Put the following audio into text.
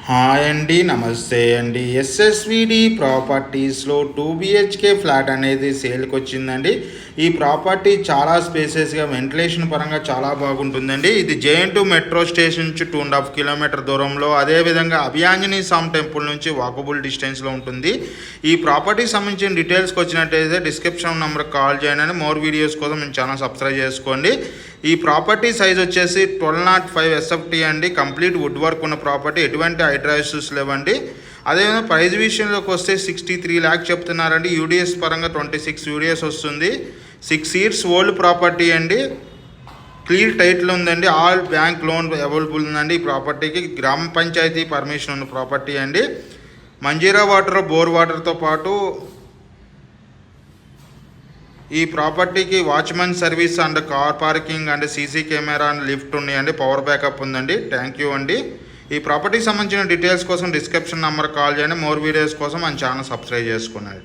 Hi అండి, నమస్తే అండి. ఎస్ఎస్విడి ప్రాపర్టీస్లో 2 BHK ఫ్లాట్ అనేది సేల్కి వచ్చిందండి. ఈ ప్రాపర్టీ చాలా స్పేసెస్గా వెంటిలేషన్ పరంగా చాలా బాగుంటుందండి. ఇది జేఎన్2 మెట్రో స్టేషన్ నుంచి 2.5 కిలోమీటర్ దూరంలో, అదేవిధంగా అభియాంజనీ స్వామి టెంపుల్ నుంచి వాకబుల్ డిస్టెన్స్లో ఉంటుంది. ఈ ప్రాపర్టీకి సంబంధించిన డీటెయిల్స్కి వచ్చినట్టయితే డిస్క్రిప్షన్ నెంబర్కి కాల్ చేయండి. మోర్ వీడియోస్ కోసం మీ ఛానల్ సబ్స్క్రైబ్ చేసుకోండి. ఈ ప్రాపర్టీ సైజ్ వచ్చేసి 1205 SFT అండి. కంప్లీట్ వుడ్ వర్క్ ఉన్న ప్రాపర్టీ, ఎటువంటి హైడ్రా ఇష్యూస్ లేవండి. అదేవిధంగా ప్రైస్ విషయంలోకి వస్తే 63 lakh చెప్తున్నారండి. యూడిఎస్ పరంగా 26 యూడిఎస్ వస్తుంది. 6 years ఓల్డ్ ప్రాపర్టీ అండి. క్లియర్ టైటిల్ ఉందండి. ఆల్ బ్యాంక్ లోన్ అవైలబుల్ ఉందండి. ఈ ప్రాపర్టీకి గ్రామ పంచాయతీ పర్మిషన్ ఉన్న ప్రాపర్టీ అండి. మంజీరా వాటర్, బోర్ వాటర్తో పాటు ఈ ప్రాపర్టీకి watchman service and car parking and CC camera and lift ఉన్నాయండి. పవర్ బ్యాకప్ ఉందండి. థ్యాంక్ యూ అండి. ఈ ప్రాపర్టీకి సంబంధించిన డీటెయిల్స్ కోసం డిస్క్రిప్షన్ నెంబర్ కాల్ చేయండి. మోర్ వీడియోస్ కోసం మన ఛానల్ సబ్స్క్రైబ్ చేసుకోండి.